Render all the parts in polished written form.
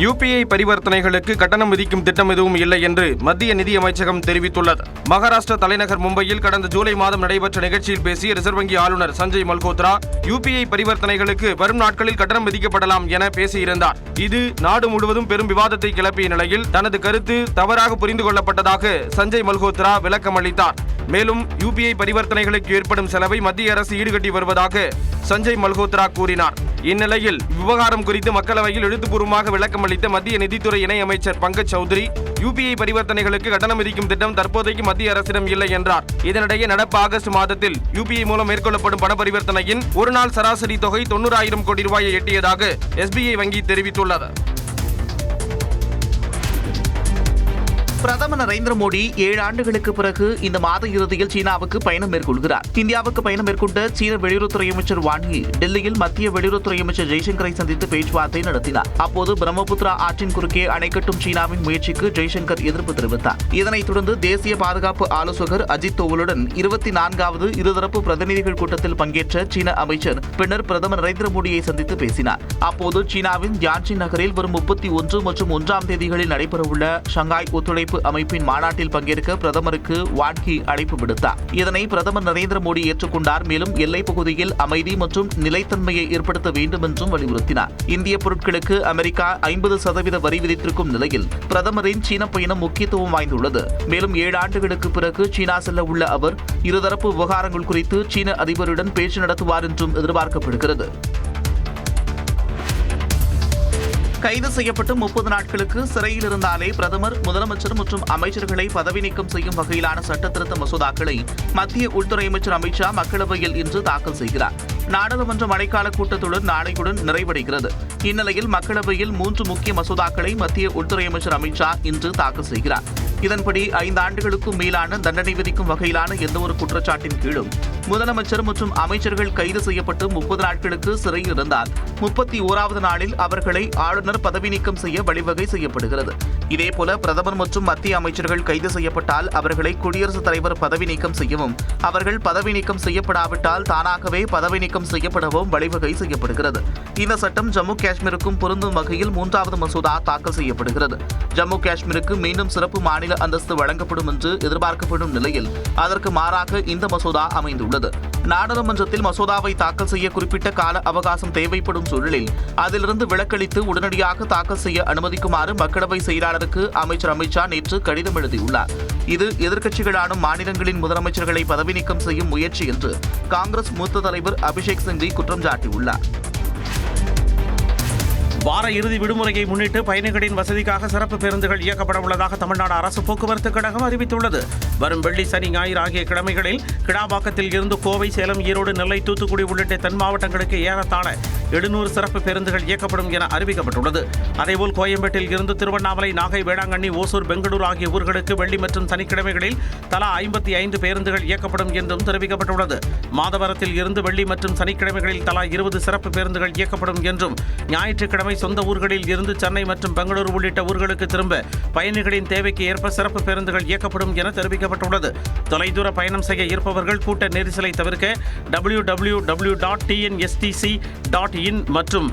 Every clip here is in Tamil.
யுபிஐ பரிவர்த்தனைகளுக்கு கட்டணம் விதிக்கும் திட்டம் எதுவும் இல்லை என்று மத்திய நிதியமைச்சகம் தெரிவித்துள்ளது. மகாராஷ்டிரா தலைநகர் மும்பையில் கடந்த ஜூலை மாதம் நடைபெற்ற நிகழ்ச்சியில் பேசிய ரிசர்வ் வங்கி ஆளுநர் சஞ்சய் மல்கோத்ரா யுபிஐ பரிவர்த்தனைகளுக்கு வரும் நாட்களில் கட்டணம் விதிக்கப்படலாம் என பேசியிருந்தார். இது நாடு முழுவதும் பெரும் விவாதத்தை கிளப்பிய நிலையில் தனது கருத்து தவறாக புரிந்து கொள்ளப்பட்டதாக சஞ்சய் மல்கோத்ரா விளக்கம் அளித்தார். மேலும் யுபிஐ பரிவர்த்தனைகளுக்கு ஏற்படும் செலவை மத்திய அரசு ஈடுகட்டி வருவதாக சஞ்சய் மல்கோத்ரா கூறினார். இந்நிலையில் விவகாரம் குறித்து மக்களவையில் எழுத்துப்பூர்வமாக விளக்கம் அளித்த மத்திய நிதித்துறை இணை அமைச்சர் பங்கஜ் சௌத்ரி யுபிஐ பரிவர்த்தனைகளுக்கு கட்டணம் விதிக்கும் திட்டம் தற்போதைக்கு மத்திய அரசிடம் இல்லை என்றார். இதனிடையே நடப்பு ஆகஸ்ட் மாதத்தில் யுபிஐ மூலம் மேற்கொள்ளப்படும் பண பரிவர்த்தனையின் ஒரு நாள் சராசரி தொகை 90,000 கோடி ரூபாயை எட்டியதாக SBI வங்கி தெரிவித்துள்ளது. பிரதமர் நரேந்திர மோடி 7 ஆண்டுகளுக்கு பிறகு இந்த மாத இறுதியில் சீனாவுக்கு பயணம் மேற்கொள்கிறார். இந்தியாவுக்கு பயணம் மேற்கொண்ட சீன வெளியுறவுத்துறை அமைச்சர் வாங் யி டெல்லியில் மத்திய வெளியுறவுத்துறை அமைச்சர் ஜெய்சங்கரை சந்தித்து பேச்சுவார்த்தை நடத்தினார். அப்போது பிரம்மபுத்திரா ஆற்றின் குறுக்கே அணை கட்டும் சீனாவின் முயற்சிக்கு ஜெய்சங்கர் எதிர்ப்பு தெரிவித்தார். இதனைத் தொடர்ந்து தேசிய பாதுகாப்பு ஆலோசகர் அஜித் தோவலுடன் 24வது இருதரப்பு பிரதிநிதிகள் கூட்டத்தில் பங்கேற்ற சீன அமைச்சர் பின்னர் பிரதமர் நரேந்திர மோடியை சந்தித்து பேசினார். அப்போது சீனாவின் ஜியான்ஜின் நகரில் வரும் 31 மற்றும் 1ஆம் தேதிகளில் நடைபெறவுள்ள ஷங்காய் ஒத்துழைப்பு அமைப்பின் மாநாட்டில் பங்கேற்க பிரதமருக்கு வாங் யி அழைப்பு விடுத்தார். இதனை பிரதமர் நரேந்திர மோடி ஏற்றுக்கொண்டார். மேலும் எல்லைப் பகுதியில் அமைதி மற்றும் நிலைத்தன்மையை ஏற்படுத்த வேண்டும் என்றும் வலியுறுத்தினார். இந்திய பொருட்களுக்கு அமெரிக்கா 50% வரி விதித்திருக்கும் நிலையில் பிரதமரின் சீன பயணம் முக்கியத்துவம் வாய்ந்துள்ளது. மேலும் 7 ஆண்டுகளுக்கு பிறகு சீனா செல்ல உள்ள அவர் இருதரப்பு விவகாரங்கள் குறித்து சீன அதிபருடன் பேச்சு நடத்துவார் என்றும் எதிர்பார்க்கப்படுகிறது. கைது செய்யப்பட்டு 30 நாட்களுக்கு சிறையில் இருந்தாலே பிரதமர், முதலமைச்சர் மற்றும் அமைச்சர்களை பதவி நீக்கம் செய்யும் வகையிலான சட்ட திருத்த மசோதாக்களை மத்திய உள்துறை அமைச்சர் அமித் ஷா மக்களவையில் இன்று தாக்கல் செய்கிறார். நாடாளுமன்ற மழைக்கால கூட்டத்தொடர் நாளையுடன் நிறைவடைகிறது. இந்நிலையில் மக்களவையில் 3 முக்கிய மசோதாக்களை மத்திய உள்துறை அமைச்சர் அமித் ஷா இன்று தாக்கல் செய்கிறார். இதன்படி 5 ஆண்டுகளுக்கும் மேலான தண்டனை விதிக்கும் வகையிலான எந்தவொரு குற்றச்சாட்டின் கீழும் முதலமைச்சர் மற்றும் அமைச்சர்கள் கைது செய்யப்பட்டு 30 நாட்களுக்கு சிறையில் இருந்தால் 31வது நாளில் அவர்களை ஆளுநர் பதவி நீக்கம் செய்ய வழிவகை செய்யப்படுகிறது. இதேபோல பிரதமர் மற்றும் மத்திய அமைச்சர்கள் கைது செய்யப்பட்டால் அவர்களை குடியரசுத் தலைவர் பதவி நீக்கம் செய்யவும், அவர்கள் பதவி நீக்கம் செய்யப்படாவிட்டால் தானாகவே பதவி நீக்கம் செய்யப்படவும் வழிவகை செய்யப்படுகிறது. இந்த சட்டம் ஜம்மு காஷ்மீருக்கும் பொருந்தும் வகையில் 3வது மசோதா தாக்கல் செய்யப்படுகிறது. ஜம்மு காஷ்மீருக்கு மீண்டும் சிறப்பு மாநில அந்தஸ்து வழங்கப்படும் என்று எதிர்பார்க்கப்படும் நிலையில் அதற்கு மாறாக இந்த மசோதா அமைந்துள்ளது. நாடாளுமன்றத்தில் மசோதாவை தாக்கல் செய்ய குறிப்பிட்ட கால அவகாசம் தேவைப்படும் சூழலில் அதிலிருந்து விலக்களித்து உடனடியாக தாக்கல் செய்ய அனுமதிக்குமாறு மக்களவை செயலாளருக்கு அமைச்சர் அமித் ஷா நேற்று கடிதம் எழுதியுள்ளார். இது எதிர்க்கட்சிகளான மாநிலங்களின் முதலமைச்சர்களை பதவி நீக்கம் செய்யும் முயற்சி என்று காங்கிரஸ் மூத்த தலைவர் அபிஷேக் சிங்வி குற்றம் சாட்டியுள்ளார். வார இறுதி விடுமுறையை முன்னிட்டு பயணிகளின் வசதிக்காக சிறப்பு பேருந்துகள் இயக்கப்பட உள்ளதாக தமிழ்நாடு அரசு போக்குவரத்து கழகம் அறிவித்துள்ளது. வரும் வெள்ளி, சனி, ஞாயிறு ஆகிய கிழமைகளில் கிடாம்பாக்கத்தில் இருந்து கோவை, சேலம், ஈரோடு, நெல்லை, தூத்துக்குடி உள்ளிட்ட தென் மாவட்டங்களுக்கு ஏறத்தாழ 700 சிறப்பு பேருந்துகள் இயக்கப்படும் என அறிவிக்கப்பட்டுள்ளது. அதேபோல் கோயம்பேட்டில் இருந்து திருவண்ணாமலை, நாகை, வேளாங்கண்ணி, ஓசூர், பெங்களூரு ஆகிய ஊர்களுக்கு வெள்ளி மற்றும் சனிக்கிழமைகளில் தலா 55 பேருந்துகள் இயக்கப்படும் என்றும் தெரிவிக்கப்பட்டுள்ளது. மாதவரத்தில் இருந்து வெள்ளி மற்றும் சனிக்கிழமைகளில் தலா 20 சிறப்பு பேருந்துகள் இயக்கப்படும் என்றும், ஞாயிற்றுக்கிழமை சொந்த ஊர்களில் இருந்து சென்னை மற்றும் பெங்களூரு உள்ளிட்ட ஊர்களுக்கு திரும்ப பயணிகளின் தேவைக்கு ஏற்ப சிறப்பு பேருந்துகள் இயக்கப்படும் என தெரிவிக்கப்பட்டுள்ளது. தொலைதூர பயணம் செய்ய இருப்பவர்கள் கூட்ட நெரிசலை தவிர்க்க www.tnstc.in மற்றும்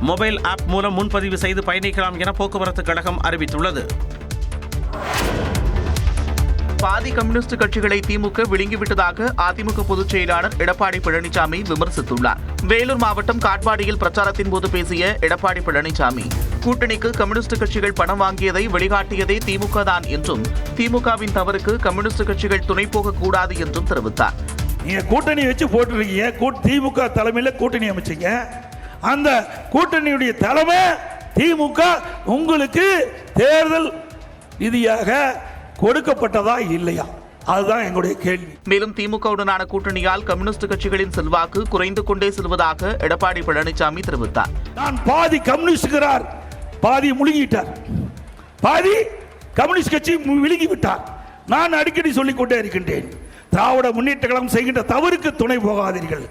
மொபைல் ஆப் மூலம் முன்பதிவு செய்து பயணிக்கலாம் என போக்குவரத்து கழகம் அறிவித்துள்ளது. பாதி கம்யூனிஸ்ட் கட்சிகளை திமுக விழுங்கிவிட்டதாக அதிமுக பொதுச் செயலாளர் எடப்பாடி பழனிசாமி விமர்சித்துள்ளார். வேலூர் மாவட்டம் காட்பாடியில் பிரச்சாரத்தின் போது பேசிய எடப்பாடி பழனிசாமி, கூட்டணிக்கு கம்யூனிஸ்ட் கட்சிகள் பணம் வாங்கியதை வெளிக்காட்டியதே திமுக தான் என்றும், திமுகவின் தவறுக்கு கம்யூனிஸ்ட் கட்சிகள் துணை போகக்கூடாது என்றும் தெரிவித்தார். நீங்க கூட்டணி வச்சு போட்டுருக்கீங்க, திமுக தலைமையில் கூட்டணி அமைச்சீங்க. அந்த கூட்டணியுடைய தலைமை திமுக உங்களுக்கு தேர்தல் விதியாக கொடுக்கப்பட்டதா இல்லையா? அதுதான் எங்களுடைய கேள்வி. மேலும் திமுகவுடனான கூட்டணியால் கம்யூனிஸ்ட் கட்சிகளின் செல்வாக்கு குறைந்து கொண்டே செல்வதாக எடப்பாடி பழனிசாமி தெரிவித்தார். நான் பாதி கம்யூனிஸ்டுகிறார், பாதி முழுகிட்டார், பாதி கம்யூனிஸ்ட் கட்சி விழுங்கிவிட்டார். நான் அடிக்கடி சொல்லிக் கொண்டே இருக்கின்றேன், திராவிட முன்னேற்ற கழகம் செய்கின்ற தவறுக்கு துணை போகாதீர்கள்.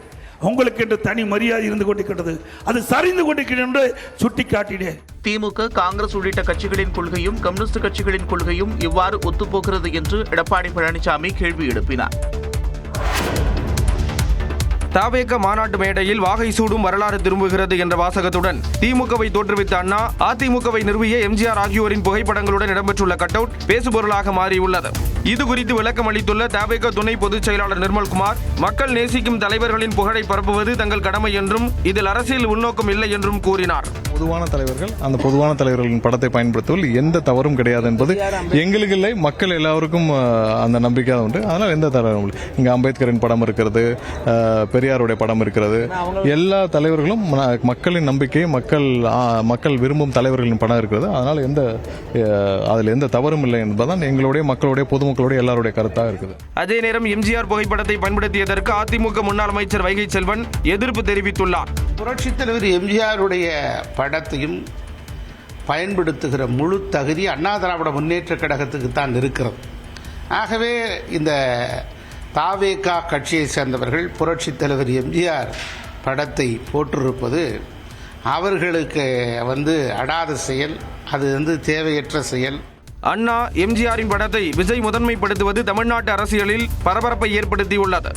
உங்களுக்கு என்று தனி மரியாதை இருந்து கொண்டிருக்கிறது, அது சரிந்து கொண்டிருக்கிறது என்று சுட்டிக்காட்டினேன். திமுக, காங்கிரஸ் உள்ளிட்ட கட்சிகளின் கொள்கையும் கம்யூனிஸ்ட் கட்சிகளின் கொள்கையும் இவ்வாறு ஒத்துப்போகிறது என்று எடப்பாடி பழனிசாமி கேள்வி எழுப்பினார். தவேக மாநாட்டு மேடையில் வாகை சூடும் வரலாறு திரும்புகிறது என்ற வாசகத்துடன் திமுகவை தோற்றுவித்த அண்ணா, அதிமுகவை நிறுவிய எம்ஜிஆர் ஆகியோரின் புகைப்படங்களுடன் இடம்பெற்றுள்ள கட் அவுட் பேசுபொருளாக மாறியுள்ளது. இது குறித்து விளக்கம் அளித்துள்ள தவேக துணை பொதுச் செயலாளர் நிர்மல்குமார், மக்கள் நேசிக்கும் தலைவர்களின் புகழை பரப்புவது தங்கள் கடமை என்றும் இதில் அரசியல் உள்நோக்கம் இல்லை என்றும் கூறினார். பொதுவான தலைவர்கள், அந்த பொதுவான தலைவர்களின் படத்தை பயன்படுத்துவதில் எந்த தவறும் கிடையாது என்பது எங்களுக்கு இல்லை, மக்கள் எல்லாருக்கும் அந்த நம்பிக்கை உண்டு. அதனால் எந்த தவறும் இல்லை. இங்கே அம்பேத்கரின் படம் இருக்கிறது, பெரியாருடைய படம் இருக்கிறது. எல்லா தலைவர்களும் மக்களின் நம்பிக்கை, மக்கள் விரும்பும் தலைவர்களின் படம் இருக்கிறது. அதனால் அதில் எந்த தவறும் இல்லை என்பதுதான் எங்களுடைய மக்களுடைய பொதுமக்களுடைய எல்லாருடைய கருத்தாக இருக்குது. அதே நேரம் எம்ஜிஆர் புகைப்படத்தை பயன்படுத்தியதற்கு அதிமுக முன்னாள் அமைச்சர் வைகை செல்வன் எதிர்ப்பு தெரிவித்துள்ளார். புரட்சித் தலைவர் எம்ஜிஆருடைய படத்தையும் பயன்படுத்துகிற முழு தகுதி அண்ணா திராவிட முன்னேற்ற கழகத்துக்கு தான் இருக்கிறது. ஆகவே இந்த தவேக கட்சியை சேர்ந்தவர்கள் புரட்சித் தலைவர் எம்ஜிஆர் படத்தை போட்டிருப்பது அவர்களுக்கு அடாத செயல், அது தேவையற்ற செயல். அண்ணா, எம்ஜிஆரின் படத்தை விஜய் முதன்மைப்படுத்துவது தமிழ்நாட்டு அரசியலில் பரபரப்பை ஏற்படுத்தியுள்ளது.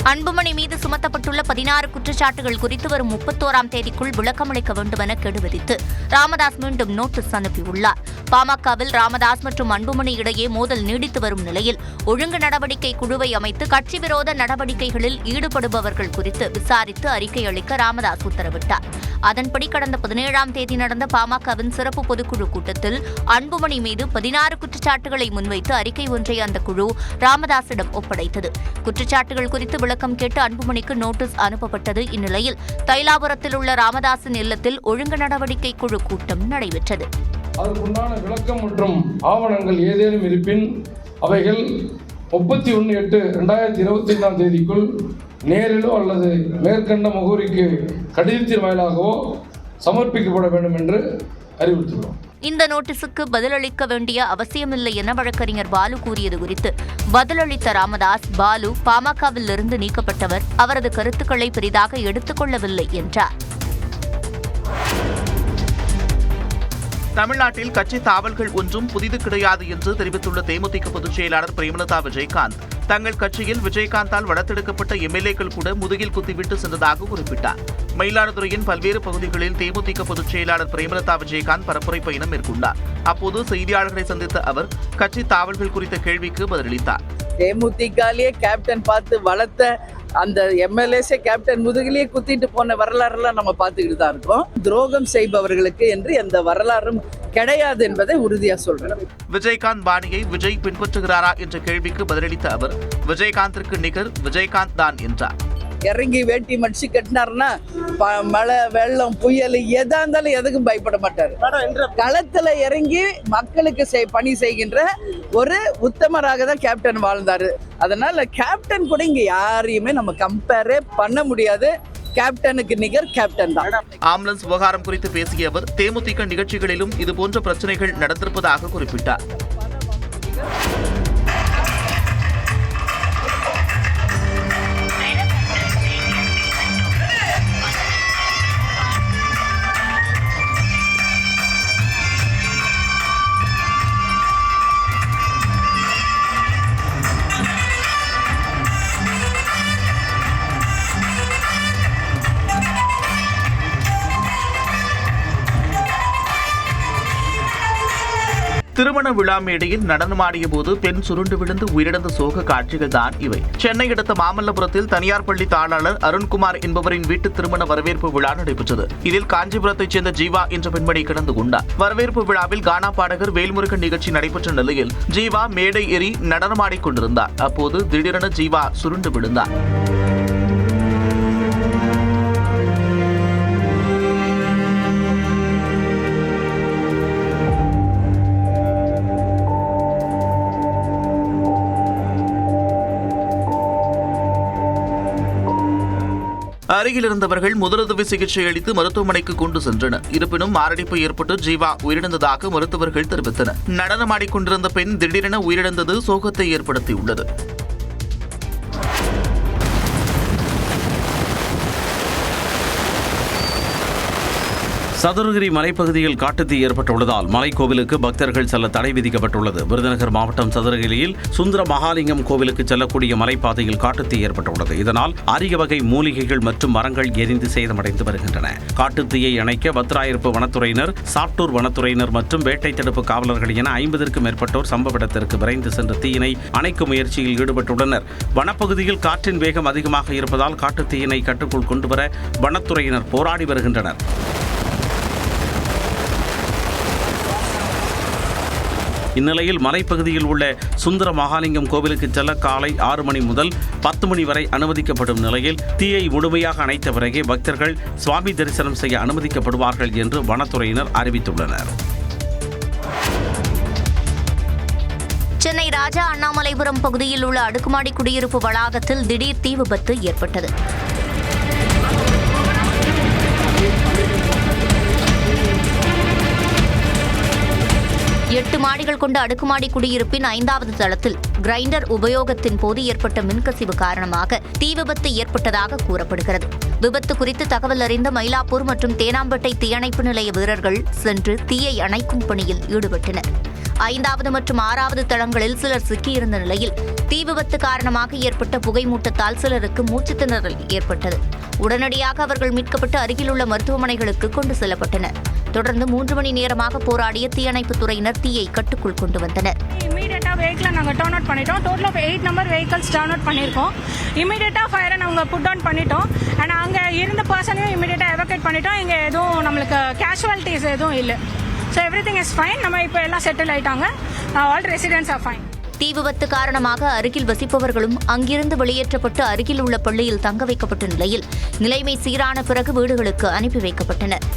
அன்புமணி மீது சுமத்தப்பட்டுள்ள 16 குற்றச்சாட்டுகள் குறித்து வரும் 31ஆம் தேதிக்குள் விளக்கமளிக்க வேண்டும் என கெடு விதித்து ராமதாஸ் மீண்டும் நோட்டீஸ் அனுப்பியுள்ளார். பாமகவில் ராமதாஸ் மற்றும் அன்புமணி இடையே மோதல் நீடித்து வரும் நிலையில் ஒழுங்கு நடவடிக்கை குழுவை அமைத்து கட்சி விரோத நடவடிக்கைகளில் ஈடுபடுபவர்கள் குறித்து விசாரித்து அறிக்கை அளிக்க ராமதாஸ் உத்தரவிட்டார். அதன்படி கடந்த 17ஆம் தேதி நடந்த பாமகவின் சிறப்பு பொதுக்குழு கூட்டத்தில் அன்புமணி மீது 16 குற்றச்சாட்டுகளை முன்வைத்து அறிக்கை ஒன்றை அந்த குழு ராமதாஸிடம் ஒப்படைத்தது. குற்றச்சாட்டுகள் குறித்து விளக்கம் கேட்டு அன்புமணிக்கு நோட்டீஸ் அனுப்பப்பட்டது. இந்நிலையில் தைலாபுரத்தில் உள்ள ராமதாஸின் இல்லத்தில் ஒழுங்கு நடவடிக்கை குழு கூட்டம் நடைபெற்றது. அதற்குண்டான விளக்கம் மற்றும் ஆவணங்கள் ஏதேனும் இருப்பின் அவைகள் 31/8/2025 தேதிக்குள் நேரிலோ அல்லது மேற்கண்ட முகவரிக்கு கடிதத்தின் வாயிலாகவோ சமர்ப்பிக்கப்பட வேண்டும் என்று அறிவுறுத்துகிறோம். இந்த நோட்டீஸுக்கு பதிலளிக்க வேண்டிய அவசியமில்லை என வழக்கறிஞர் பாலு கூறியது குறித்து பதிலளித்த ராமதாஸ், பாலு பாமகவில் இருந்து நீக்கப்பட்டவர், அவரது கருத்துக்களை பெரிதாக எடுத்துக்கொள்ளவில்லை என்றார். தமிழ்நாட்டில் கட்சி தாவல்கள் ஒன்றும் புதிது கிடையாது என்று தெரிவித்துள்ள தேமுதிக பொதுச் செயலாளர் பிரேமலதா விஜயகாந்த், தங்கள் கட்சியில் விஜயகாந்தால் வளர்த்தெடுக்கப்பட்ட எம்எல்ஏக்கள் கூட முதுகில் குத்திவிட்டு சென்றதாக குறிப்பிட்டார். மயிலாடுதுறையின் பல்வேறு பகுதிகளில் தேமுதிக பொதுச் செயலாளர் பிரேமலதா விஜயகாந்த் பரப்புரை பயணம் மேற்கொண்டார். அப்போது செய்தியாளர்களை சந்தித்த அவர் கட்சி தாவல்கள் குறித்த கேள்விக்கு பதிலளித்தார். தேமுதிகலேயே கேப்டன் பார்த்து வளர்த்த அந்த எம்எல்ஏஸே கேப்டன் முதுகிலேயே குத்திட்டு போன வரலாறுலாம் நம்ம பார்த்துக்கிட்டு தான் இருக்கோம். துரோகம் செய்பவர்களுக்கு என்று எந்த வரலாறும் கிடையாது என்பதை உறுதியா சொல்றேன். விஜயகாந்த் பாணியை விஜய் பின்பற்றுகிறாரா என்ற கேள்விக்கு பதிலளித்த அவர், விஜயகாந்திற்கு நிகர் விஜயகாந்த் தான் என்றார். இறங்கி வேட்டி மடிச்சு கட்டினார்னா மழை, வெள்ளம், புயல் எதா இருந்தாலும் எதுக்கும் பயப்பட மாட்டார். களத்துல இறங்கி மக்களுக்கு பணி செய்கின்ற ஒரு உத்தமராக தான் கேப்டன் வாழ்ந்தாரு. அதனால கேப்டன் கூட இங்க யாரையுமே நம்ம கம்பேரே பண்ண முடியாது. கேப்டனுக்கு நிகர் கேப்டன் தான். ஆம்புலன்ஸ் விவகாரம் குறித்து பேசிய அவர், தேமுதிக நிகழ்ச்சிகளிலும் இதுபோன்ற பிரச்சனைகள் நடந்திருப்பதாக குறிப்பிட்டார். திருமண விழா மேடையில் நடனமாடிய போது பெண் சுருண்டு விழுந்து உயிரிழந்த சோக காட்சிகள் தான் இவை. சென்னை அடுத்த மாமல்லபுரத்தில் தனியார் பள்ளி தாளாளர் அருண்குமார் என்பவரின் வீட்டு திருமண வரவேற்பு விழா நடைபெற்றது. இதில் காஞ்சிபுரத்தைச் சேர்ந்த ஜீவா என்ற பெண்மணி கலந்து கொண்டார். வரவேற்பு விழாவில் கானா பாடகர் வேல்முருகன் நிகழ்ச்சி நடைபெற்ற நிலையில் ஜீவா மேடை ஏறி நடனமாடிக் கொண்டிருந்தார். அப்போது திடீரென ஜீவா சுருண்டு விழுந்தார். அருகில் இருந்தவர்கள் முதலுதவி சிகிச்சை அளித்து மருத்துவமனைக்கு கொண்டு சென்றனர். இருப்பினும் மாரடைப்பு ஏற்பட்டு ஜீவா உயிரிழந்ததாக மருத்துவர்கள் தெரிவித்தனர். நடனமாடிக்கொண்டிருந்த பெண் திடீரென உயிரிழந்தது சோகத்தை ஏற்படுத்தியுள்ளது. சதுரகிரி மலைப்பகுதியில் காட்டுத்தீ ஏற்பட்டுள்ளதால் மலைக்கோவிலுக்கு பக்தர்கள் செல்ல தடை விதிக்கப்பட்டுள்ளது. விருதுநகர் மாவட்டம் சதுரகிரியில் சுந்தர மகாலிங்கம் கோவிலுக்கு செல்லக்கூடிய மலைப்பாதையில் காட்டுத்தீ ஏற்பட்டுள்ளது. இதனால் அரிய வகை மூலிகைகள் மற்றும் மரங்கள் எரிந்து சேதமடைந்து வருகின்றன. காட்டுத்தீயை அணைக்க வத்திராயிருப்பு வனத்துறையினர், சாப்டூர் வனத்துறையினர் மற்றும் வேட்டை தடுப்பு காவலர்கள் என 50க்கும் மேற்பட்டோர் சம்பவ இடத்திற்கு விரைந்து சென்று தீயினை அணைக்கும் முயற்சியில் ஈடுபட்டுள்ளனர். வனப்பகுதியில் காற்றின் வேகம் அதிகமாக இருப்பதால் காட்டுத்தீயினை கட்டுக்குள் கொண்டுவர வனத்துறையினர் போராடி வருகின்றனர். இந்நிலையில் மலைப்பகுதியில் உள்ள சுந்தர மகாலிங்கம் கோவிலுக்கு செல்ல காலை 6 மணி முதல் 10 மணி வரை அனுமதிக்கப்படும் நிலையில் தீயை முழுமையாக அணைத்த பிறகே பக்தர்கள் சுவாமி தரிசனம் செய்ய அனுமதிக்கப்படுவார்கள் என்று வனத்துறையினர் அறிவித்துள்ளனர். சென்னை ராஜா அண்ணாமலைபுரம் பகுதியில் உள்ள அடுக்குமாடி குடியிருப்பு வளாகத்தில் திடீர் தீ விபத்து ஏற்பட்டது. எட்டு மாடிகள் கொண்ட அடுக்குமாடி குடியிருப்பின் 5வது தளத்தில் கிரைண்டர் உபயோகத்தின் போது ஏற்பட்ட மின்கசிவு காரணமாக தீ விபத்து ஏற்பட்டதாக கூறப்படுகிறது. விபத்து குறித்து தகவல் அறிந்த மயிலாப்பூர் மற்றும் தேனாம்பேட்டை தீயணைப்பு நிலைய வீரர்கள் சென்று தீயை அணைக்கும் பணியில் ஈடுபட்டனர். 5வது மற்றும் 6வது தளங்களில் சிலர் சிக்கியிருந்த நிலையில் தீ விபத்து காரணமாக ஏற்பட்ட புகை மூட்டத்தால் சிலருக்கு மூச்சுத் திணறல் ஏற்பட்டது. உடனடியாக அவர்கள் மீட்கப்பட்டு அருகிலுள்ள மருத்துவமனைகளுக்கு கொண்டு செல்லப்பட்டனர். தொடர்ந்து 3 மணி நேரமாக போராடிய தீயணைப்புத் துறையினர் தீயை கட்டுக்குள் கொண்டு வந்தனர். இமீடியட்டா வெஹிக்கிளை நாங்கள் டர்ன் அவுட் பண்ணிட்டோம். Total of 8 number vehicles turn out பண்ணியிருக்கோம். இமீடியட்டா ஃபயரை நாங்கள் புட் டவுன் பண்ணிட்டோம். அண்ட் அங்கே இருந்த பர்சனையும் இமீடியட்டா எவாக்குவேட் பண்ணிட்டோம். இங்கே எதுவும் நம்மளுக்கு கேஷுவாலிட்டிஸ் எதுவும் இல்லை. So everything is fine. நம்ம இப்போ எல்லாம் செட்டில் ஆயிட்டாங்க. All residents are fine. தீ விபத்து காரணமாக அருகில் வசிப்பவர்களும் அங்கிருந்து வெளியேற்றப்பட்டு அருகில் உள்ள பள்ளியில் தங்க வைக்கப்பட்ட நிலையில் நிலைமை சீரான பிறகு வீடுகளுக்கு அனுப்பி வைக்கப்பட்டனர்.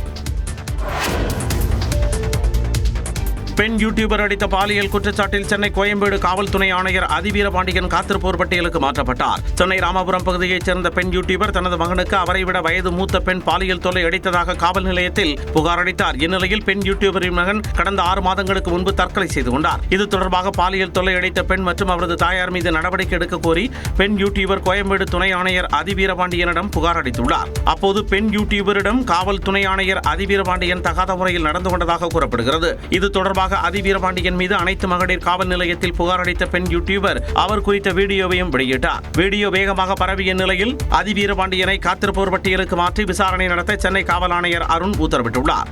பெண் யூடியூபர் அளித்த பாலியல் குற்றச்சாட்டில் சென்னை கோயம்பேடு காவல் துணை ஆணையர் அதிவீரபாண்டியன் காத்திருப்போர் பட்டியலுக்கு மாற்றப்பட்டார். சென்னை ராமபுரம் பகுதியைச் சேர்ந்த பெண் யூடியூபர் தனது மகனுக்கு அவரை விட வயது மூத்த பெண் பாலியல் தொல்லை அளித்ததாக காவல் நிலையத்தில் புகார் அளித்தார். இந்நிலையில் பெண் யூடியூபரின் மகன் கடந்த 6 மாதங்களுக்கு முன்பு தற்கொலை செய்து கொண்டார். இது தொடர்பாக பாலியல் தொல்லை அளித்த பெண் மற்றும் அவரது தாயார் மீது நடவடிக்கை எடுக்க கோரி பெண் யூடியூபர் கோயம்பேடு துணை ஆணையர் அதிவீரபாண்டியனிடம் புகார் அளித்துள்ளார். அப்போது பெண் யூடியூபரிடம் காவல் துணை ஆணையர் அதிவீரபாண்டியன் தகாத முறையில் நடந்து கொண்டதாக கூறப்படுகிறது. இது தொடர்பாக அதிவீரபாண்டியன் மீது அனைத்து மகளிர் காவல் நிலையத்தில் புகார் அளித்த பெண் யூடியூபர் அவர் குறித்த வீடியோவையும் வெளியிட்டார். வீடியோ வேகமாக பரவிய நிலையில் அதிவீரபாண்டியனை காத்திருப்போர் பட்டியலுக்கு மாற்றி விசாரணை நடத்த சென்னை காவல் ஆணையர் அருண் உத்தரவிட்டுள்ளார்.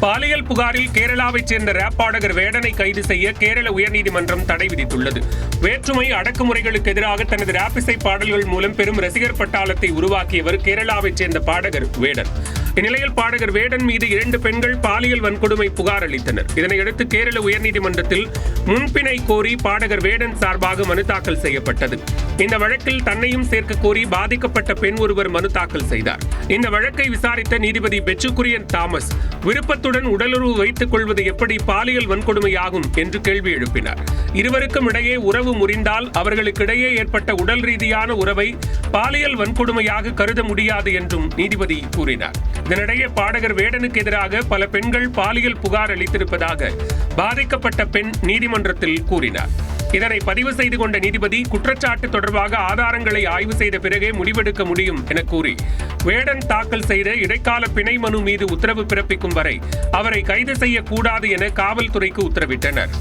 பாலியல் புகாரில் கேரளாவைச் சேர்ந்த ரேப் பாடகர் வேடனை கைது செய்ய கேரள உயர்நீதிமன்றம் தடை விதித்துள்ளது. வேற்றுமை அடக்குமுறைகளுக்கு எதிராக தனது ரேப் இசை பாடல்கள் மூலம் பெரும் ரசிகர் பட்டாளத்தை உருவாக்கியவர் கேரளாவைச் சேர்ந்த பாடகர் வேடன். இந்நிலையில் பாடகர் வேடன் மீது 2 பெண்கள் பாலியல் வன்கொடுமை புகார் அளித்தனர். இதனையடுத்து கேரள உயர்நீதிமன்றத்தில் முன்பிணை கோரி பாடகர் வேடன் சார்பாக மனு தாக்கல் செய்யப்பட்டது. இந்த வழக்கில் தன்னையும் சேர்க்க கோரி பாதிக்கப்பட்ட பெண் ஒருவர் மனு தாக்கல் செய்தார். இந்த வழக்கை விசாரித்த நீதிபதி பெச்சுக்குரியன் தாமஸ் விருப்பத்துடன் உடலுறவு வைத்துக் கொள்வது எப்படி பாலியல் வன்கொடுமையாகும் என்று கேள்வி எழுப்பினார். இருவருக்கும் இடையே உறவு முறிந்தால் அவர்களுக்கிடையே ஏற்பட்ட உடல் ரீதியான உறவை பாலியல் வன்கொடுமையாக கருத முடியாது என்றும் நீதிபதி கூறினார். இதனிடையே பாடகர் வேடனுக்கு எதிராக பல பெண்கள் பாலியல் புகார் அளித்திருப்பதாக பாதிக்கப்பட்ட பெண் நீதிமன்றத்தில் கூறினார். இதனை பதிவு செய்து கொண்ட நீதிபதி குற்றச்சாட்டு தொடர்பாக ஆதாரங்களை ஆய்வு செய்த பிறகே முடிவெடுக்க முடியும் என கூறி வேடன் தாக்கல் செய்த இடைக்கால பிணை மனு மீது உத்தரவு பிறப்பிக்கும் வரை அவரை கைது செய்யக்கூடாது என காவல்துறைக்கு உத்தரவிட்டனர்.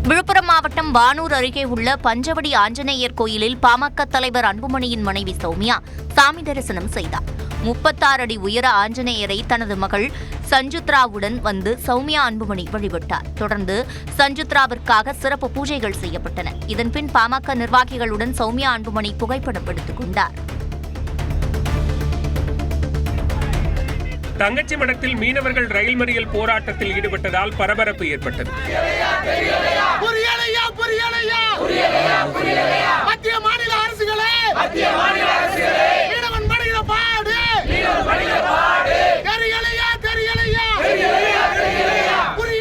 விழுப்புரம் மாவட்டம் வானூர் அருகே உள்ள பஞ்சவடி ஆஞ்சநேயர் கோயிலில் பாமக தலைவர் அன்புமணியின் மனைவி சௌமியா சாமி தரிசனம் செய்தார். 36 அடி உயர ஆஞ்சநேயரை தனது மகள் சஞ்சுத்ராவுடன் வந்து சௌமியா அன்புமணி வழிபட்டார். தொடர்ந்து சஞ்சுத்ராவிற்காக சிறப்பு பூஜைகள் செய்யப்பட்டன. இதன்பின் பாமக நிர்வாகிகளுடன் சௌமியா அன்புமணி புகைப்படம் எடுத்துக் கொண்டார். தங்கச்சி மடத்தில் மீனவர்கள் ரயில் மறியல் போராட்டத்தில் ஈடுபட்டதால் பரபரப்பு ஏற்பட்டது. மத்திய மாநில அரசுகளே மீனவன் படுகிற பாடு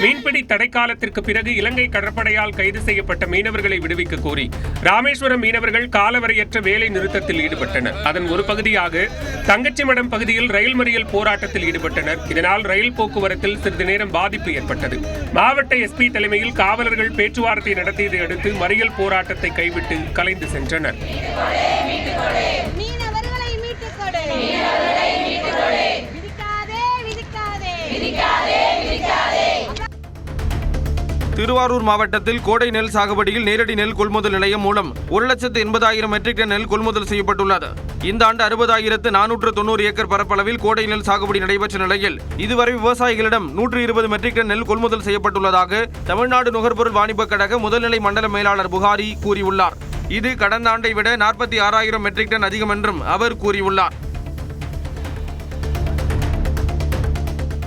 மீன்பிடி தடைக்காலத்திற்கு பிறகு இலங்கை கடற்படையால் கைது செய்யப்பட்ட மீனவர்களை விடுவிக்க கோரி ராமேஸ்வரம் மீனவர்கள் காலவரையற்ற வேலை நிறுத்தத்தில் ஈடுபட்டனர். அதன் ஒரு பகுதியாக தங்கச்சிமடம் பகுதியில் ரயில் மறியல் போராட்டத்தில் ஈடுபட்டனர். இதனால் ரயில் போக்குவரத்தில் சிறிது நேரம் பாதிப்பு ஏற்பட்டது. மாவட்ட எஸ்பி தலைமையில் காவலர்கள் பேச்சுவார்த்தை நடத்தியதை அடுத்து மறியல் போராட்டத்தை கைவிட்டு கலைந்து சென்றனர். திருவாரூர் மாவட்டத்தில் கோடை நெல் சாகுபடியில் நேரடி நெல் கொள்முதல் நிலையம் மூலம் 1,80,000 மெட்ரிக் டன் நெல் கொள்முதல் செய்யப்பட்டுள்ளது. இந்த ஆண்டு 60,490 ஏக்கர் பரப்பளவில் கோடை நெல் சாகுபடி நடைபெற்ற நிலையில் இதுவரை விவசாயிகளிடம் 120 மெட்ரிக் டன் நெல் கொள்முதல் செய்யப்பட்டுள்ளதாக தமிழ்நாடு நுகர்பொருள் வாணிபக் கழக முதல்நிலை மண்டல மேலாளர் புகாரி கூறியுள்ளார். இது கடந்த ஆண்டை விட 46,000 மெட்ரிக் டன் அதிகம் என்றும் அவர் கூறியுள்ளார்.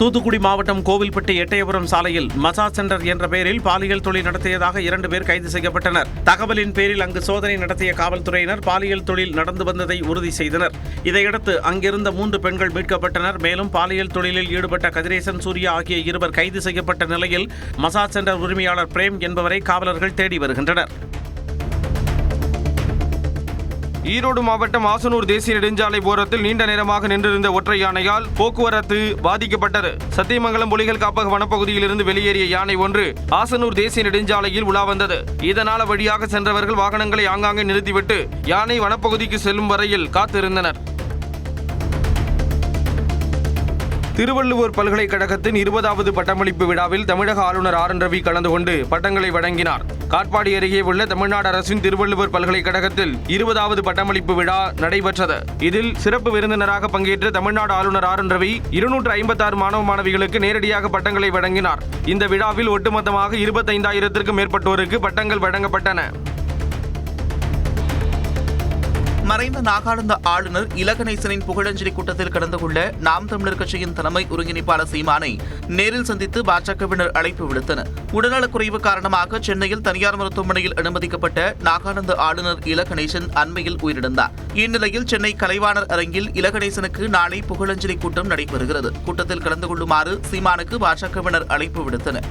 தூத்துக்குடி மாவட்டம் கோவில்பட்டி எட்டயபுரம் சாலையில் மசாஜ் சென்டர் என்ற பெயரில் பாலியல் தொழில் நடத்தியதாக 2 பேர் கைது செய்யப்பட்டனர். தகவலின் பேரில் அங்கு சோதனை நடத்திய காவல்துறையினர் பாலியல் தொழில் நடந்து வந்ததை உறுதி செய்தனர். இதையடுத்து அங்கிருந்த 3 பெண்கள் மீட்கப்பட்டனர். மேலும் பாலியல் தொழிலில் ஈடுபட்ட கதிரேசன், சூர்யா ஆகிய 2 கைது செய்யப்பட்ட நிலையில் மசாஜ் சென்டர் உரிமையாளர் பிரேம் என்பவரை காவலர்கள் தேடி வருகின்றனர். ஈரோடு மாவட்டம் ஆசனூர் தேசிய நெடுஞ்சாலை ஓரத்தில் நீண்ட நேரமாக நின்றிருந்த ஒற்றை யானையால் போக்குவரத்து பாதிக்கப்பட்டது. சத்தியமங்கலம் புலிகள் காப்பக வனப்பகுதியில் இருந்து வெளியேறிய யானை ஒன்று ஆசனூர் தேசிய நெடுஞ்சாலையில் உலா வந்தது. இதனால் வழியாக சென்றவர்கள் வாகனங்களை ஆங்காங்கே நிறுத்திவிட்டு யானை வனப்பகுதிக்கு செல்லும் வரையில் காத்திருந்தனர். திருவள்ளுவர் பல்கலைக்கழகத்தின் 20வது பட்டமளிப்பு விழாவில் தமிழக ஆளுநர் ஆர். என். ரவி கலந்து கொண்டு பட்டங்களை வழங்கினார். காட்பாடி அருகே உள்ள தமிழ்நாடு அரசின் திருவள்ளுவர் பல்கலைக்கழகத்தில் 20வது பட்டமளிப்பு விழா நடைபெற்றது. இதில் சிறப்பு விருந்தினராக பங்கேற்ற தமிழ்நாடு ஆளுநர் ஆர். என். ரவி 256 மாணவ மாணவிகளுக்கு நேரடியாக பட்டங்களை வழங்கினார். இந்த விழாவில் ஒட்டுமொத்தமாக 25,000க்கும் மேற்பட்டோருக்கு பட்டங்கள் வழங்கப்பட்டன. மறைந்த நாகாலாந்து ஆளுநர் இலகணேசனின் புகழஞ்சலி கூட்டத்தில் கலந்து கொள்ள நாம் தமிழர் கட்சியின் தலைமை ஒருங்கிணைப்பாளர் சீமானை நேரில் சந்தித்து பாஜகவினர் அழைப்பு விடுத்தனர். உடல்நலக்குறைவு காரணமாக சென்னையில் தனியார் மருத்துவமனையில் அனுமதிக்கப்பட்ட நாகாலாந்து ஆளுநர் இலகணேசன் அண்மையில் உயிரிழந்தார். இந்நிலையில் சென்னை கலைவாணர் அரங்கில் இலகணேசனுக்கு நாளை புகழஞ்சலி கூட்டம் நடைபெறுகிறது. கூட்டத்தில் கலந்து கொள்ளுமாறு சீமானுக்கு பாஜகவினர் அழைப்பு விடுத்தனர்.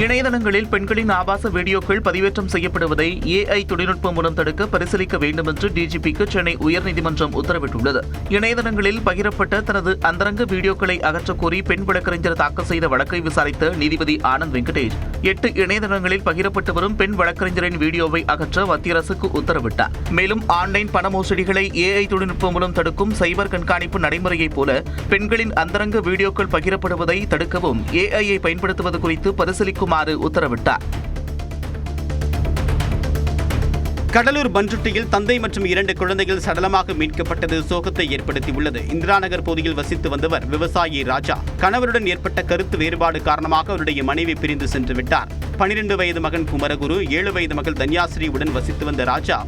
இணையதளங்களில் பெண்களின் ஆபாச வீடியோக்கள் பதிவேற்றம் செய்யப்படுவதை AI தொழில்நுட்பம் மூலம் தடுக்க பரிசீலிக்க வேண்டும் என்று DGPக்கு சென்னை உயர்நீதிமன்றம் உத்தரவிட்டுள்ளது. இணையதளங்களில் பகிரப்பட்ட தனது அந்தரங்க வீடியோக்களை அகற்றக் கோரி பெண் வழக்கறிஞர் தாக்கல் செய்த வழக்கை விசாரித்த நீதிபதி ஆனந்த் வெங்கடேஷ் 8 இணையதளங்களில் பகிரப்பட்டு வரும் பெண் வழக்கறிஞரின் வீடியோவை அகற்ற மத்திய அரசுக்கு உத்தரவிட்டார். மேலும் ஆன்லைன் பண மோசடிகளை AI தொழில்நுட்பம் மூலம் தடுக்கும் சைபர் கண்காணிப்பு நடைமுறையைப் போல பெண்களின் அந்தரங்க வீடியோக்கள் பகிரப்படுவதை தடுக்கவும் AI-ஐ பயன்படுத்துவது குறித்து பரிசீலிக்கும் உத்தரவிட்டார். கடலூர் பன்ருட்டியில் தந்தை மற்றும் 2 குழந்தைகள் சடலமாக மீட்கப்பட்டது சோகத்தை ஏற்படுத்தியுள்ளது. இந்திரா நகர் பகுதியில் வசித்து வந்தவர் விவசாயி ராஜா. கணவருடன் ஏற்பட்ட கருத்து வேறுபாடு காரணமாக அவருடைய மனைவி பிரிந்து சென்று விட்டார். 12 வயது மகன் குமரகுரு, 7 வயது மகள் தன்யாஸ்ரீயுடன் வசித்து வந்த ராஜா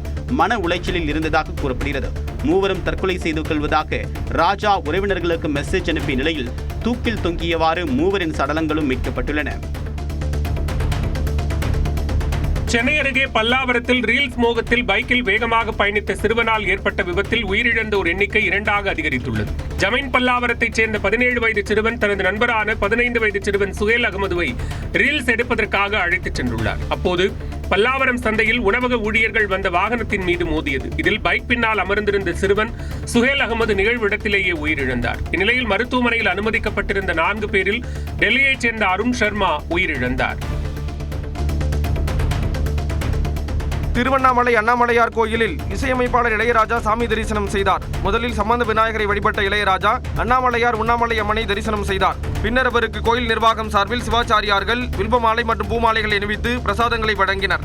மன உளைச்சலில் இருந்ததாக கூறப்படுகிறது. மூவரும் தற்கொலை செய்து கொள்வதாக ராஜா உறவினர்களுக்கு மெசேஜ் அனுப்பிய நிலையில் தூக்கில் தொங்கியவாறு மூவரின் சடலங்களும் மீட்கப்பட்டுள்ளன. சென்னை அருகே பல்லாவரத்தில் ரீல்ஸ் மோகத்தில் பைக்கில் வேகமாக பயணித்த சிறுவனால் ஏற்பட்ட விபத்தில் உயிரிழந்தோர் எண்ணிக்கை 2ஆக அதிகரித்துள்ளது. ஜமீன் பல்லாவரத்தைச் சேர்ந்த 17 வயது சிறுவன் தனது நண்பரான 15 வயது சிறுவன் சுஹேல் அகமதுவை ரீல்ஸ் எடுப்பதற்காக அழைத்துச் சென்றுள்ளார். அப்போது பல்லாவரம் சந்தையில் உணவக ஊழியர்கள் வந்த வாகனத்தின் மீது மோதியது. இதில் பைக் பின்னால் அமர்ந்திருந்த சிறுவன் சுஹேல் அகமது நிகழ்வு இடத்திலேயே உயிரிழந்தார். இந்நிலையில் மருத்துவமனையில் அனுமதிக்கப்பட்டிருந்த 4 பேரில் டெல்லியைச் சேர்ந்த அருண் சர்மா உயிரிழந்தார். திருவண்ணாமலை அண்ணாமலையார் கோயிலில் இசையமைப்பாளர் இளையராஜா சாமி தரிசனம் செய்தார். முதலில் சம்பந்த விநாயகரை வழிபட்ட இளையராஜா அண்ணாமலையார் உண்ணாமலை அம்மனை தரிசனம் செய்தார். பின்னர் அவருக்கு கோயில் நிர்வாகம் சார்பில் சிவாச்சாரியார்கள் வில்வமாலை மற்றும் பூமாலைகளை அணிவித்து பிரசாதங்களை வழங்கினர்.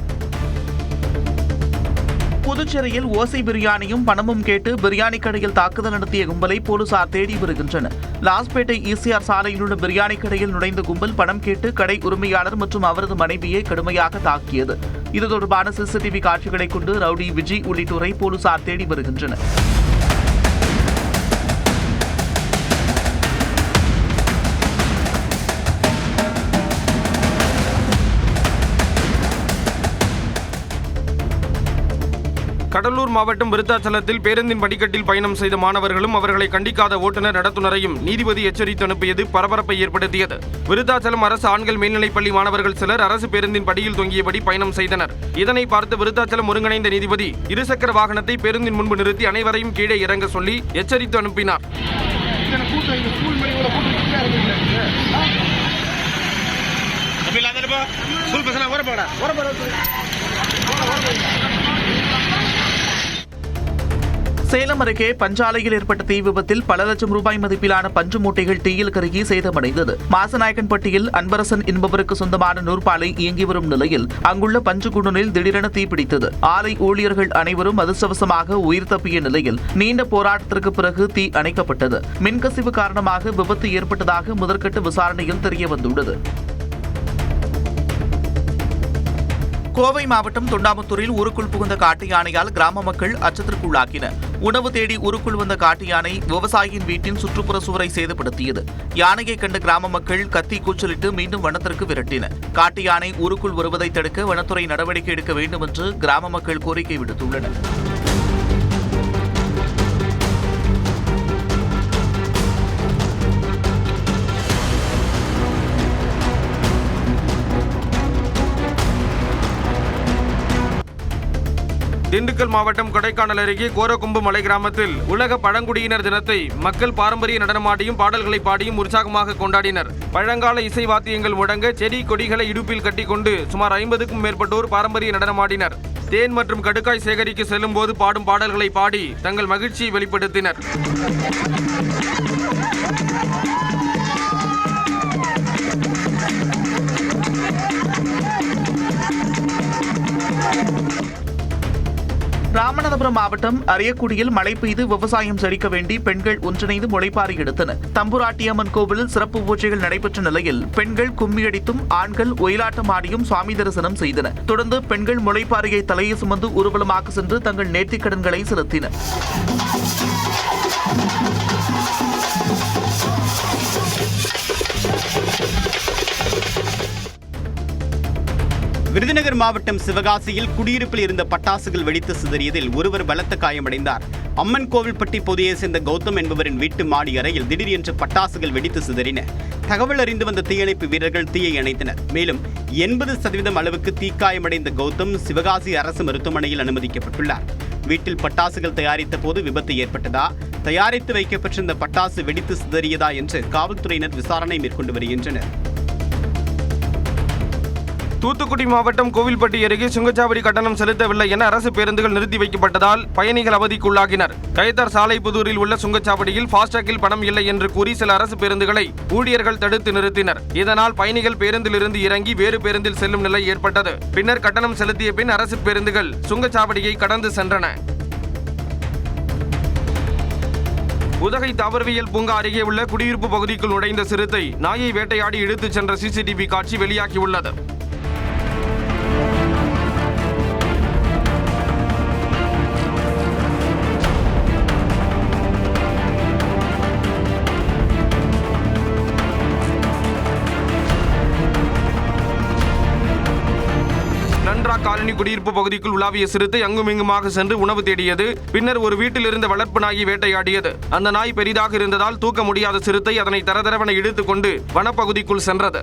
புதுச்சேரியில் ஓசை பிரியாணியும் பணமும் கேட்டு பிரியாணி கடையில் தாக்குதல் நடத்திய கும்பலை போலீசார் தேடி வருகின்றனர். லாஸ்பேட்டை ECR சாலையில் உள்ள பிரியாணி கடையில் நுழைந்த கும்பல் பணம் கேட்டு கடை உரிமையாளர் மற்றும் அவரது மனைவியை கடுமையாக தாக்கியது. இது தொடர்பான CCTV காட்சிகளை கொண்டு ரவுடி விஜய் உள்ளிட்டோரை போலீசார் தேடி வருகின்றனர். கடலூர் மாவட்டம் விருத்தாச்சலத்தில் பேருந்தின் படிக்கட்டில் பயணம் செய்த மாணவர்களும் அவர்களை கண்டிக்காத ஓட்டுநர் நடத்துனரையும் நீதிபதி எச்சரித்து அனுப்பியது பரபரப்பை ஏற்படுத்தியது. விருத்தாச்சலம் அரசு ஆண்கள் மேல்நிலைப்பள்ளி மாணவர்கள் சிலர் அரசு பேருந்தின் படியில் தொங்கியபடி பயணம் செய்தனர். இதனை பார்த்து விருத்தாச்சலம் ஒருங்கிணைந்த நீதிபதி இருசக்கர வாகனத்தை பேருந்தின் முன்பு நிறுத்தி அனைவரையும் கீழே இறங்க சொல்லி எச்சரித்து அனுப்பினார். சேலம் அருகே பஞ்சாலையில் ஏற்பட்ட தீ விபத்தில் பல லட்சம் ரூபாய் மதிப்பிலான பஞ்சு மூட்டைகள் தீயில் கருகி சேதமடைந்தது. மாசநாயக்கன்பட்டியில் அன்பரசன் என்பவருக்கு சொந்தமான நூற்பாலை இயங்கி வரும் நிலையில் அங்குள்ள பஞ்சு குடோனில் திடீரென தீப்பிடித்தது. ஆலை ஊழியர்கள் அனைவரும் அதிர்ஷ்டவசமாக உயிர் தப்பிய நிலையில் நீண்ட போராட்டத்திற்கு பிறகு தீ அணைக்கப்பட்டது. மின்கசிவு காரணமாக விபத்து ஏற்பட்டதாக முதற்கட்ட விசாரணையில் தெரியவந்துள்ளது. கோவை மாவட்டம் தொண்டாமுத்தூரில் ஊருக்குள் புகுந்த காட்டு யானையால் கிராம மக்கள் அச்சத்திற்குள்ளாக்கினர். உணவு தேடி ஊருக்குள் வந்த காட்டு யானை விவசாயியின் வீட்டின் சுற்றுப்புற சுவரை சேதப்படுத்தியது. யானையை கண்ட கிராம மக்கள் கத்தி கூச்சலிட்டு மீண்டும் வனத்திற்கு விரட்டினர். காட்டு யானை ஊருக்குள் வருவதை தடுக்க வனத்துறை நடவடிக்கை எடுக்க வேண்டும் என்று கிராம மக்கள் கோரிக்கை விடுத்துள்ளனர். திண்டுக்கல் மாவட்டம் கொடைக்கானல் அருகே கோரக்கும்பு மலை கிராமத்தில் உலக பழங்குடியினர் தினத்தை மக்கள் பாரம்பரிய நடனமாடியும் பாடல்களை பாடியும் உற்சாகமாக கொண்டாடினர். பழங்கால இசை வாத்தியங்கள் முழங்க செடி கொடிகளை இடுப்பில் கட்டிக்கொண்டு சுமார் 50க்கும் மேற்பட்டோர் பாரம்பரிய நடனமாடினர். தேன் மற்றும் கடுக்காய் சேகரிக்க செல்லும் போது பாடும் பாடல்களை பாடி தங்கள் மகிழ்ச்சியை வெளிப்படுத்தினர். ராமநாதபுரம் மாவட்டம் அரியக்குடியில் மழை பெய்து விவசாயம் செழிக்க வேண்டி பெண்கள் ஒன்றிணைந்து முளைப்பாரி எடுத்தனர். தம்புராட்டியம்மன் கோவிலில் சிறப்பு பூஜைகள் நடைபெற்ற நிலையில் பெண்கள் கும்மியடித்தும் ஆண்கள் ஒயிலாட்டம் ஆடியும் சுவாமி தரிசனம் செய்தனர். தொடர்ந்து பெண்கள் முளைப்பாரியை தலையை சுமந்து ஊர்வலமாக சென்று தங்கள் நேர்த்திக்கடன்களை செலுத்தினர். விருதுநகர் மாவட்டம் சிவகாசியில் குடியிருப்பில் இருந்த பட்டாசுகள் வெடித்து சிதறியதில் ஒருவர் பலத்த காயமடைந்தார். அம்மன் கோவில்பட்டி பகுதியை சேர்ந்த கௌதம் என்பவரின் வீட்டு மாடி அறையில் திடீரென்று பட்டாசுகள் வெடித்து சிதறின. தகவல் அறிந்து வந்த தீயணைப்பு வீரர்கள் தீயை அணைத்தனர். மேலும் 80% அளவுக்கு தீக்காயமடைந்த கௌதம் சிவகாசி அரசு மருத்துவமனையில் அனுமதிக்கப்பட்டுள்ளார். வீட்டில் பட்டாசுகள் தயாரித்த போது விபத்து ஏற்பட்டதா, தயாரித்து வைக்கப்பட்டிருந்த பட்டாசு வெடித்து சிதறியதா என்று காவல்துறையினர் விசாரணை மேற்கொண்டு வருகின்றனர். தூத்துக்குடி மாவட்டம் கோவில்பட்டி அருகே சுங்கச்சாவடி கட்டணம் செலுத்தவில்லை என அரசு பேருந்துகள் நிறுத்தி வைக்கப்பட்டதால் பயணிகள் அவதிக்குள்ளாகினர். கயத்தார் சாலை புதூரில் உள்ள சுங்கச்சாவடியில் ஃபாஸ்டாகில் பணம் இல்லை என்று கூறி சில அரசு பேருந்துகளை ஊழியர்கள் தடுத்து நிறுத்தினர். இதனால் பயணிகள் பேருந்திலிருந்து இறங்கி வேறு பேருந்தில் செல்லும் நிலை ஏற்பட்டது. பின்னர் கட்டணம் செலுத்திய பின் அரசு பேருந்துகள் சுங்கச்சாவடியை கடந்து சென்றன. உதகை தாவரவியல் பூங்கா அருகே உள்ள குடியிருப்பு பகுதிக்குள் நுழைந்த சிறுத்தை நாயை வேட்டையாடி இழுத்துச் சென்ற சிசிடிவி காட்சி வெளியாகியுள்ளது. காலனி குடியிருப்பு பகுதிக்குள் உலாவிய சிறுத்தை அங்குமிங்குமாக சென்று உணவு தேடியது. பின்னர் ஒரு வீட்டில் இருந்த வளர்ப்பு நாயை வேட்டையாடியது. அந்த நாய் பெரிதாக இருந்ததால் தூக்க முடியாத சிறுத்தை அதனை தரதரவென இழுத்துக் கொண்டு வனப்பகுதிக்குள் சென்றது.